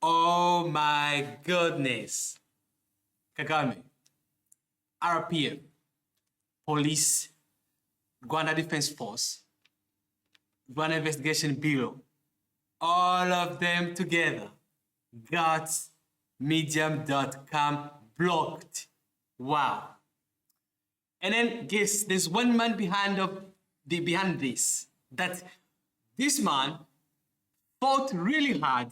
Oh my goodness. Kagame, RPF, Police, Rwanda Defense Force, Rwanda Investigation Bureau, all of them together got medium.com blocked. Wow. And then guess there's one man behind this. That this man fought really hard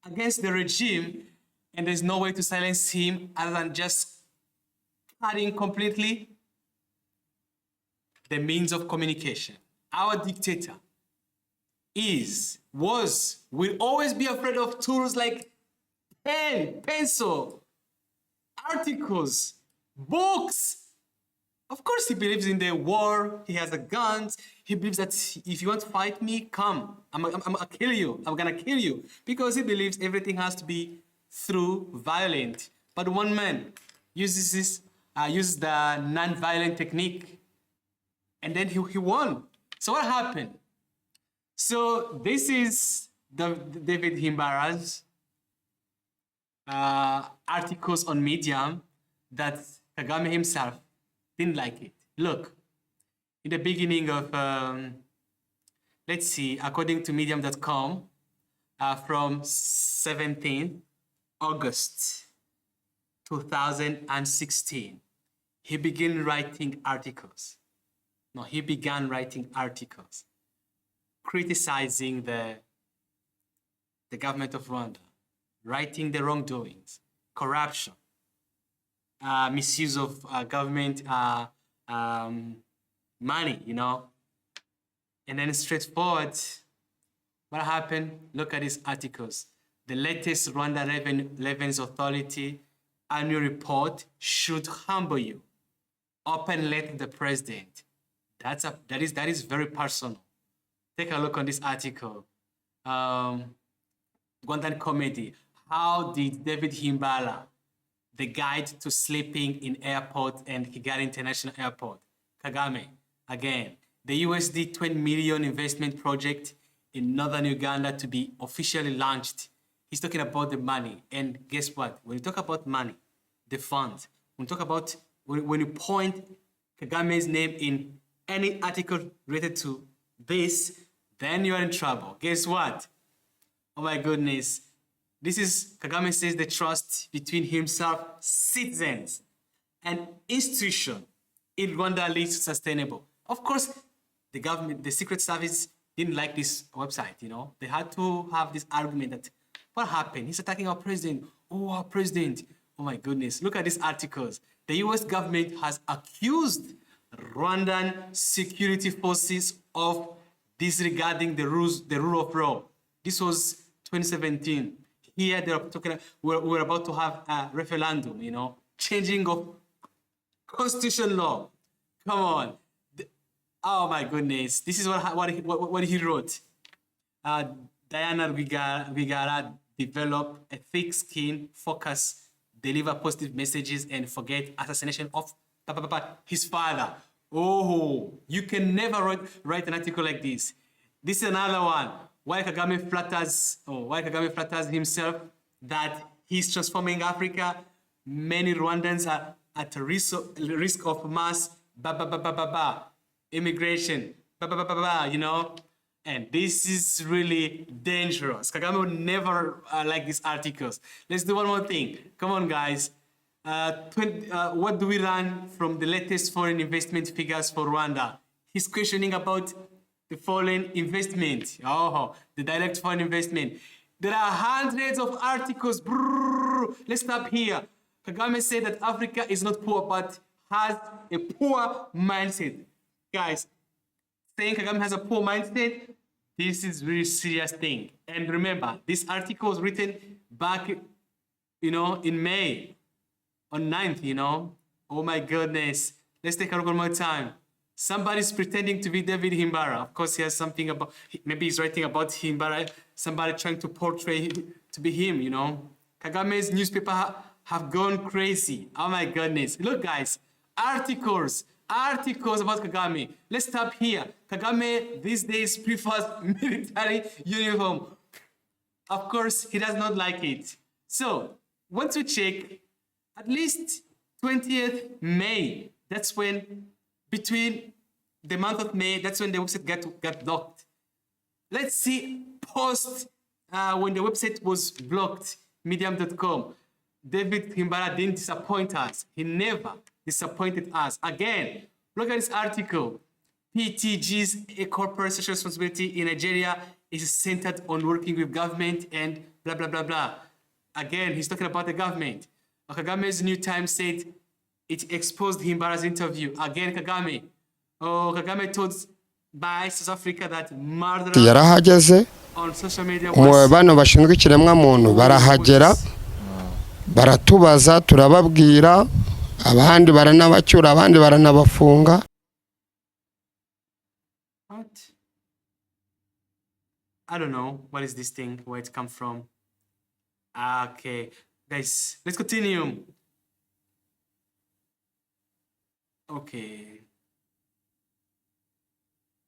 against the regime, and there's no way to silence him other than just cutting completely the means of communication. Our dictator will always be afraid of tools like pen, pencil, articles, books. Of course, he believes in the war. He has the guns. He believes that if you want to fight me, come. I'm gonna kill you. I'm gonna kill you. Because he believes everything has to be through violence. But one man uses the non-violent technique, and then he won. So what happened? So this is the David Himbara'S articles on Medium that Kagame himself didn't like it. Look, in the beginning of, let's see, according to medium.com, from 17th August 2016, he began writing articles. No, he began writing articles criticizing the government of Rwanda, writing the wrongdoings, corruption, misuse of government money, you know. And then straightforward, what happened? Look at these articles. The latest Rwanda Revenues Authority annual report should humble you. Open letter to the president. That is very personal. Take a look on this article. Rwandan comedy. How did David Himbara, the guide to sleeping in airport and Kigali International Airport, Kagame, again, the USD 20 million investment project in northern Uganda to be officially launched. He's talking about the money. And guess what? When you talk about money, the funds, when you point Kagame's name in any article related to this, then you are in trouble. Guess what? Oh my goodness. This is, Kagame says, the trust between himself, citizens, and institution in Rwanda leads to sustainable. Of course, the government, the Secret Service didn't like this website, you know. They had to have this argument that, what happened? He's attacking our president. Oh, our president. Oh my goodness. Look at these articles. The US government has accused Rwandan security forces of disregarding the rule of law. This was 2017. Here they're talking, we're about to have a referendum, you know, changing of constitution law. Come on. Oh my goodness. This is what he wrote. Diana Rwigara developed a thick-skin focus, deliver positive messages, and forget assassination of his father. Oh, you can never write an article like this. This is another one. Why Kagame flatters himself that he's transforming Africa. Many Rwandans are at risk of mass immigration, you know. And this is really dangerous. Kagame would never like these articles. Let's do one more thing. Come on, guys. What do we learn from the latest foreign investment figures for Rwanda? He's questioning about the foreign investment. Oh, the direct foreign investment. There are hundreds of articles. Brrr. Let's stop here. Kagame said that Africa is not poor, but has a poor mindset. Guys, saying Kagame has a poor mindset, this is a really serious thing. And remember, this article was written back, you know, in May, on 9th, you know. Oh my goodness. Let's take a look one more time. Somebody's pretending to be David Himbara. Of course, he has something about, maybe he's writing about Himbara, somebody trying to portray to be him, you know. Kagame's newspaper have gone crazy. Oh my goodness. Look, guys, articles about Kagame. Let's stop here. Kagame these days prefers military uniform. Of course, he does not like it. So once we check, at least 20th May, that's when, between the month of May, that's when the website got blocked. Let's see post when the website was blocked, medium.com. David Himbara didn't disappoint us. He never disappointed us. Again, look at this article. PTG's corporate social responsibility in Nigeria is centered on working with government and blah, blah, blah, blah. Again, he's talking about the government. Kagame's New Times said it exposed Himbara'S interview. Again, Kagame. Kagame told by South Africa that murder yarahageze on social media mu bano bashinzwe ikiremwa muntu barahagera baratubaza turababwira abandi baranabacyura abandi baranabafunga. What? I don't know what is this thing, where it come from. Okay, guys, let's continue. Okay.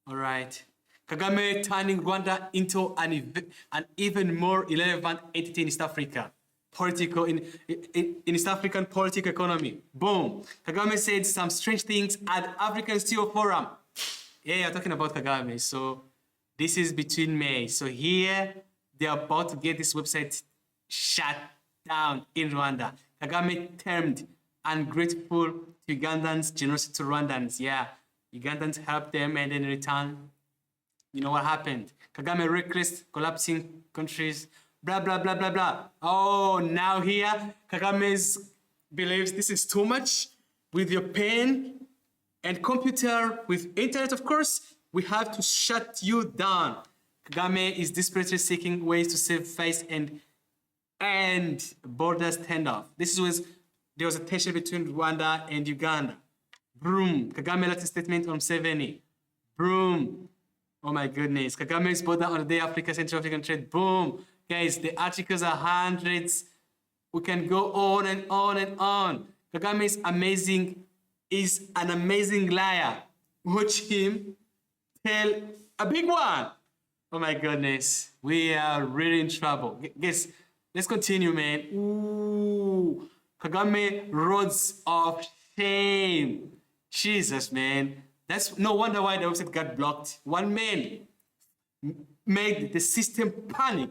All right. Kagame turning Rwanda into an even more irrelevant entity in East Africa. In East African political economy. Boom. Kagame said some strange things at African Steel Forum. Yeah, you're talking about Kagame. So this is between May. So here they're about to get this website shut down in Rwanda. Kagame termed ungrateful to Ugandans, generous to Rwandans. Yeah, Ugandans helped them, and in return, you know what happened? Kagame reckless, collapsing countries, blah, blah, blah, blah, blah. Oh, now here, Kagame believes this is too much. With your pen and computer, with internet, of course, we have to shut you down. Kagame is desperately seeking ways to save face and border standoff. There was a tension between Rwanda and Uganda. Boom. Kagame left a statement on 70. Boom. Oh my goodness. Kagame's border on the day Africa Central African trade. Boom. Guys, the articles are hundreds. We can go on and on and on. Kagame is an amazing liar. Watch him tell a big one. Oh my goodness. We are really in trouble. Guys, let's continue, man. Ooh. Kagame roads of shame. Jesus, man. That's no wonder why the website got blocked. One man made the system panic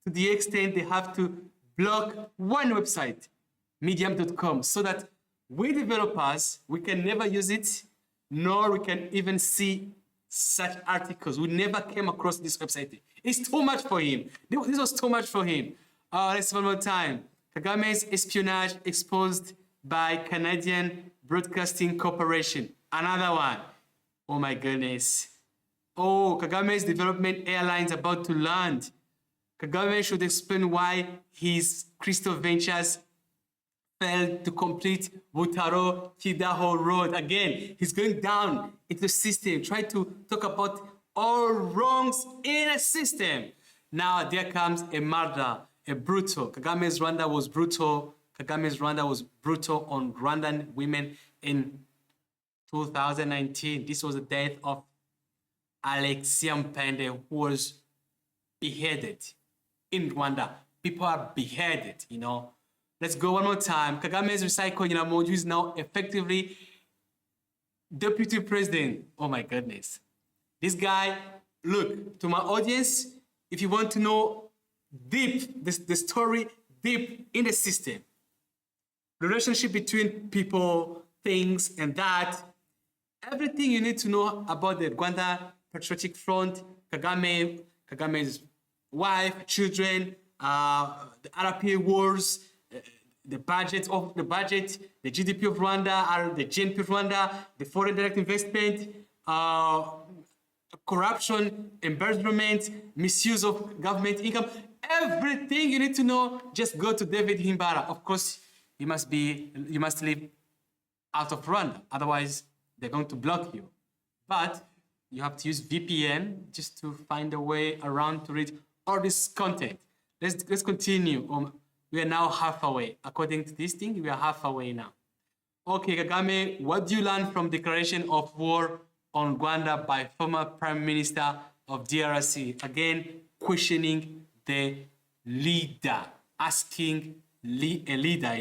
to the extent they have to block one website, medium.com, so that we developers, we can never use it, nor we can even see such articles. We never came across this website. It's too much for him. This was too much for him. Let's one more time. Kagame's espionage exposed by Canadian Broadcasting Corporation. Another one. Oh my goodness. Oh, Kagame's development airlines about to land. Kagame should explain why his Crystal Ventures failed to complete Butaro Kidaho Road. Again, he's going down into the system, trying to talk about all wrongs in a system. Now there comes a murder, a brutal. Kagame's Rwanda was brutal. Kagame's Rwanda was brutal on Rwandan women in 2019. This was the death of Alexia Mpende, who was beheaded in Rwanda. People are beheaded, you know. Let's go one more time. Kagame's recycle Nyiramongi, who is now effectively deputy president. Oh my goodness. This guy, look, to my audience, if you want to know deep, the story deep in the system, the relationship between people, things, and that, everything you need to know about the Rwanda Patriotic Front, Kagame's wife, children, the RPA wars, the budget, the GDP of Rwanda, the GNP of Rwanda, the foreign direct investment, corruption, embezzlement, misuse of government income, everything you need to know, just go to David Himbara. Of course, you must live out of Rwanda, otherwise they're going to block you. But you have to use VPN just to find a way around to read all this content. Let's continue. We are now halfway. According to this thing, we are halfway now. Okay, Kagame, what do you learn from declaration of war on Rwanda by former Prime Minister of DRC? Again, questioning the leader. asking a leader,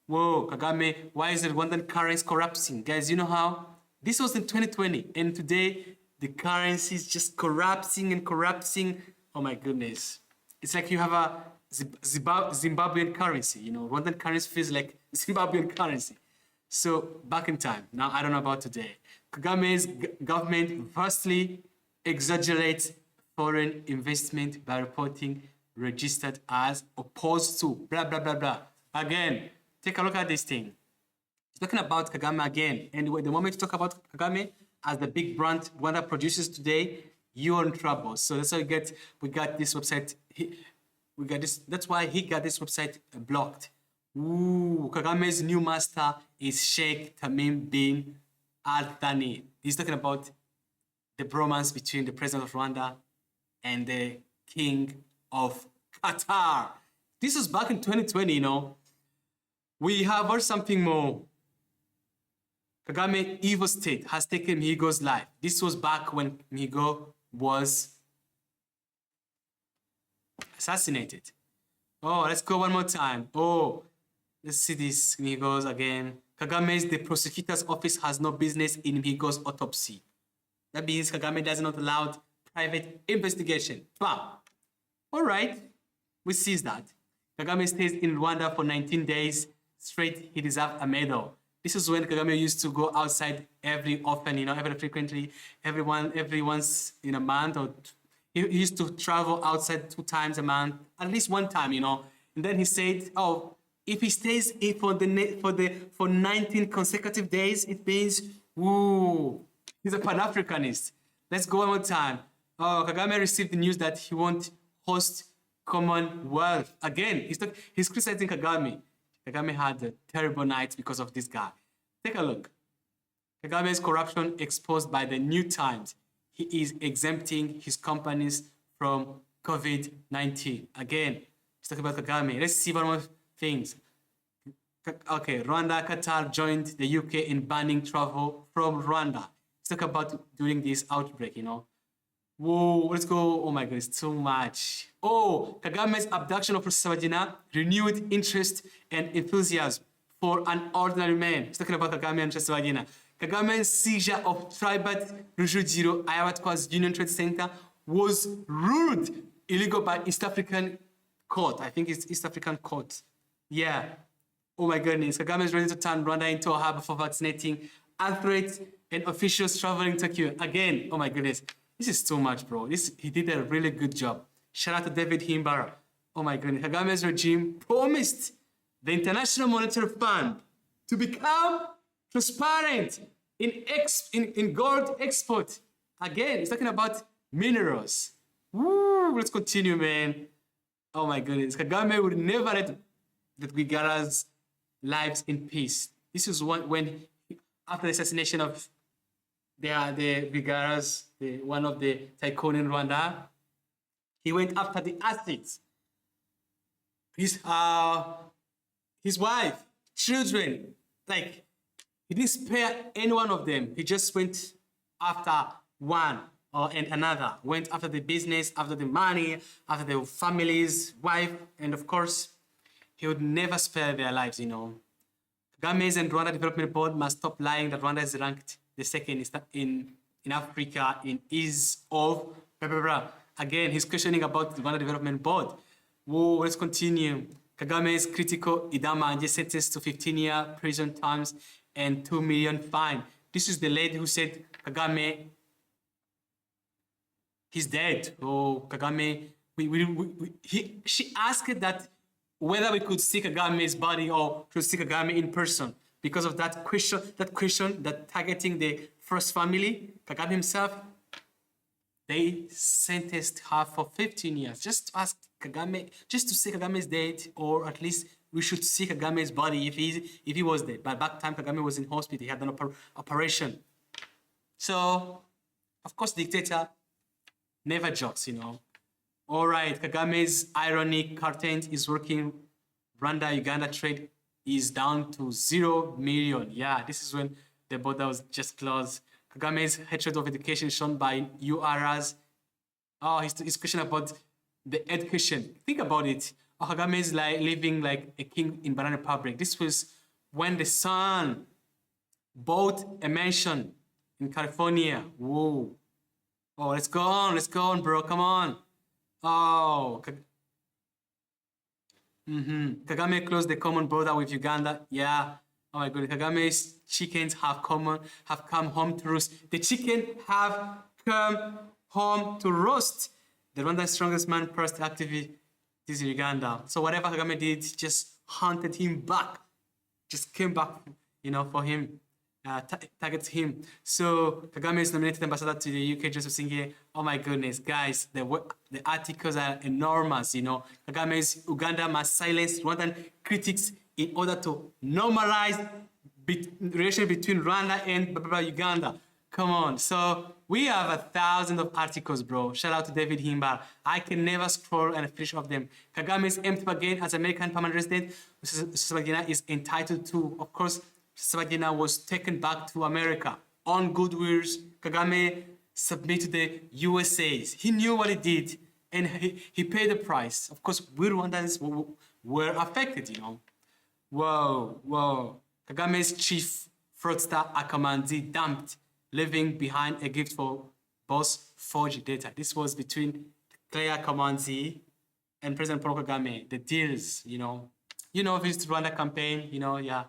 whoa, Kagame, why is the Rwandan currency corrupting? Guys, you know how? This was in 2020, and today the currency is just corrupting and corrupting. Oh my goodness. It's like you have a Zimbabwean currency, Rwandan currency feels like Zimbabwean currency. So back in time, now I don't know about today. Kagame's government vastly exaggerates foreign investment by reporting registered as opposed to blah, blah, blah, blah. Again, take a look at this thing. Talking about Kagame again, and the moment you talk about Kagame as the big brand Rwanda produces today, you're in trouble. So that's why we got this website. We got this. That's why he got this website blocked. Ooh, Kagame's new master is Sheikh Tamim bin Al Thani. He's talking about the bromance between the president of Rwanda and the king of Qatar. This was back in 2020, We have heard something more. Kagame evil state has taken Mihigo's life. This was back when Mihigo was assassinated. Oh, let's go one more time. Oh, let's see this. Mihigo's again. The prosecutor's office has no business in Mihigo's autopsy. That means Kagame does not allow private investigation. But, all right, we see that. Kagame stays in Rwanda for 19 days straight. He deserves a medal. This is when Kagame used to go outside every often, every frequently, every once in a month, or he used to travel outside 2 times a month, at least 1 time, And then he said, oh, if he stays for 19 consecutive days, it means, woo, he's a Pan-Africanist. Let's go one more time. Oh, Kagame received the news that he won't host Commonwealth. Again, he's criticizing Kagame. Kagame had a terrible night because of this guy. Take a look. Kagame's corruption exposed by the New Times. He is exempting his companies from COVID-19. Again, let's talk about Kagame. Let's see one more things. Okay, Rwanda, Qatar joined the UK in banning travel from Rwanda. Let's talk about during this outbreak, Whoa, let's go. Oh my God, it's too much. Oh, Kagame's abduction of Rusesabagina renewed interest and enthusiasm for an ordinary man. He's talking about Kagame and Rusesabagina. Kagame's seizure of Tribat Rujugiro Ayabatwa's Union Trade Center was ruled illegal by East African court. I think it's East African court. Yeah. Oh my goodness. Kagame is ready to turn Rwanda into a hub for vaccinating athletes and officials traveling to Tokyo. Again, oh my goodness. This is too much, bro. He did a really good job. Shout out to David Himbara. Oh my goodness. Kagame's regime promised the International Monetary Fund to become transparent in gold export. Again, he's talking about minerals. Woo, let's continue, man. Oh my goodness. Kagame would never let the Rwigara's lives in peace. This is when after the assassination of the Rwigara's, one of the tycoon in Rwanda, he went after the assets. His wife, children, like, he didn't spare any one of them. He just went after one and another. Went after the business, after the money, after the families, wife, and of course, he would never spare their lives, Kagame's and Rwanda Development Board must stop lying that Rwanda is ranked the second in Africa in ease of blah, blah, blah. Again, he's questioning about the Rwanda Development Board. Whoa, let's continue. Kagame's critical Idama just sentenced to 15-year prison terms and 2 million fine. This is the lady who said Kagame, he's dead. Oh, Kagame, she asked that whether we could see Kagame's body or to see Kagame in person because of that question that targeting the first family, Kagame himself. They sentenced her for 15 years just to ask Kagame, just to say Kagame's dead, or at least we should see Kagame's body if he was dead. But back time Kagame was in hospital, he had an operation. So, of course, Dictator never jokes, All right, Kagame's ironic content is working. Rwanda-Uganda trade is down to 0 million. Yeah, this is when the border was just closed. Kagame's hatred of education shown by URAs. Oh, his question about the education. Think about it. Kagame is like living like a king in Banana Republic. This was when the son bought a mansion in California. Whoa. Oh, let's go on, bro. Come on. Oh, Kagame closed the common border with Uganda. Yeah. Oh my goodness. Kagame's chickens have come home to roost. The chicken have come home to roast. The Rwanda's strongest man pressed activity in Uganda. So whatever Kagame did, just hunted him back. Just came back, for him. Targets him. So Kagame is nominated ambassador to the UK, Joseph Singe. Oh my goodness, guys, the articles are enormous. Kagame's Uganda must silence Rwandan critics in order to normalize relation between Rwanda and Uganda. Come on. So we have 1,000 of articles, bro. Shout out to David Himbara. I can never scroll and finish off them. Kagame's empty again as American permanent resident. Sabagina is entitled to, of course, Sabagina was taken back to America on good wills. Kagame submitted the USA's. He knew what he did and he paid the price. Of course, we Rwandans were affected, Whoa. Kagame's chief fraudster Akamanzi dumped, leaving behind a gift for boss forged data. This was between Claire Kamanzi and President Paul Kagame. The deals, Visit Rwanda campaign, yeah.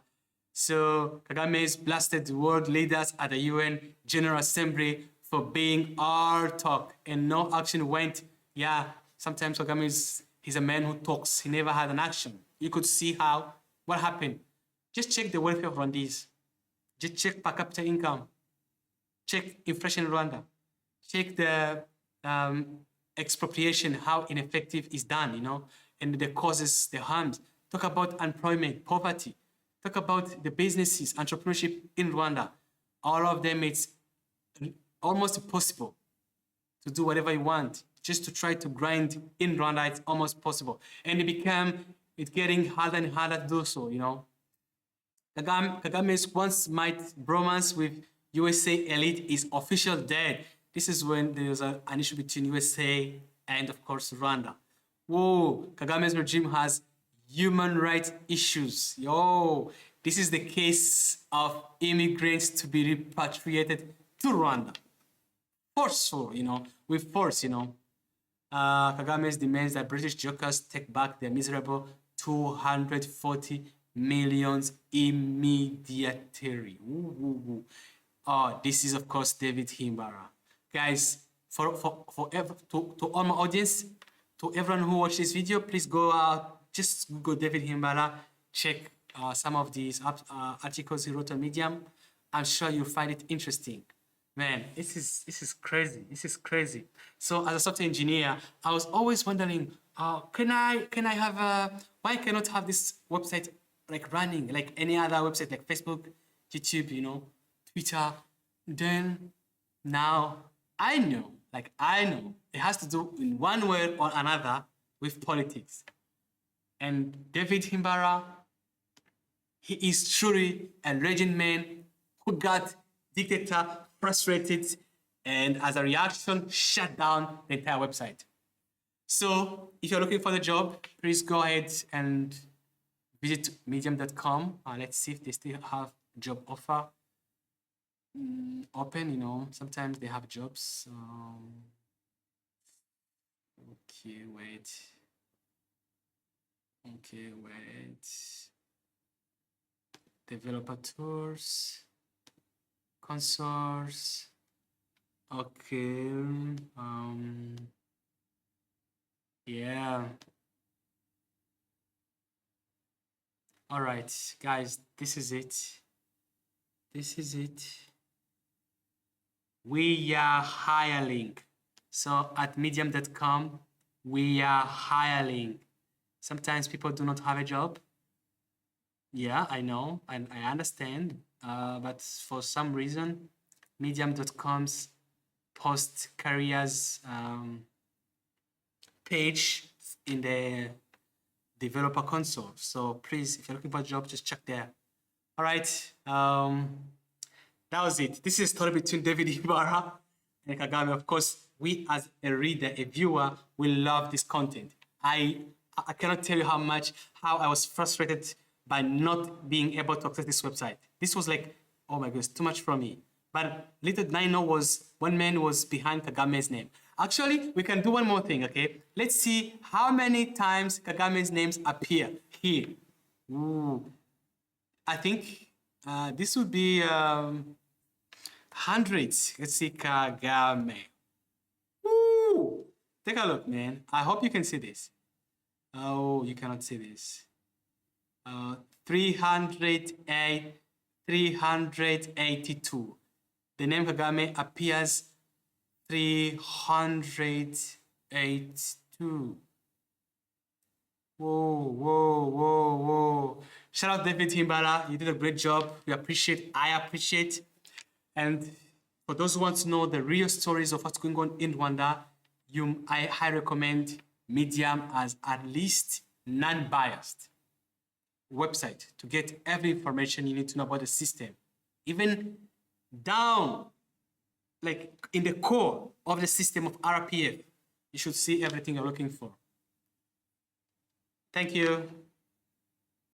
So Kagame's blasted world leaders at the UN General Assembly for being our talk and no action went. Yeah, sometimes Kagame he's a man who talks. He never had an action. You could see what happened. Just check the welfare of Rwandese. Just check per capita income. Check inflation in Rwanda. Check the expropriation, how ineffective is done, and the causes, the harms. Talk about unemployment, poverty. Talk about the businesses, entrepreneurship in Rwanda. All of them, it's almost impossible to do whatever you want. Just to try to grind in Rwanda, it's almost possible. And it's getting harder and harder to do so, Kagame's once might bromance with USA elite is officially dead. This is when there was an issue between USA and, of course, Rwanda. Whoa, Kagame's regime has human rights issues. This is the case of immigrants to be repatriated to Rwanda. Forceful, with force, Kagame's demands that British jokers take back their miserable 240 millions immediately. Oh, this is, of course, David Himbara. Guys, to all my audience, to everyone who watched this video, please go out. Just Google David Himbara, check some of these articles he wrote on Medium. I'm sure you'll find it interesting. Man, this is crazy. This is crazy. So as a software engineer, I was always wondering, can I have why cannot have this website like running like any other website like Facebook, YouTube, Twitter? Then now I know it has to do in one way or another with politics. And David Himbara, he is truly a legend man who got Dictator frustrated and as a reaction, shut down the entire website. So if you're looking for the job, please go ahead and visit medium.com. Let's see if they still have job offer open, sometimes they have jobs. Okay, wait. Developer tools, consoles. Okay. Yeah. All right, guys, this is it. We are hiring. So at medium.com, we are hiring. Sometimes people do not have a job. Yeah, I know, and I understand. But for some reason, medium.com's post careers page in the developer console. So please, if you're looking for a job, just check there. All right. That was it. This is a story between David Himbara and Kagame. Of course, we as a reader, a viewer, will love this content. I I cannot tell you how I was frustrated by not being able to access this website. This was like, oh my goodness, too much for me. But little did I know was one man was behind Kagame's name. Actually, we can do one more thing, okay? Let's see how many times Kagame's names appear here. Ooh. I think this would be hundreds. Let's see, Kagame. Woo! Take a look, man. I hope you can see this. Oh, you cannot see this. 308, 382. The name Kagame appears 382. Whoa, whoa, whoa, whoa. Shout out David Himbara. You did a great job. I appreciate. And for those who want to know the real stories of what's going on in Rwanda, I highly recommend Medium as at least non-biased website to get every information you need to know about the system. Even down, like in the core of the system of RPF, you should see everything you're looking for. Thank you.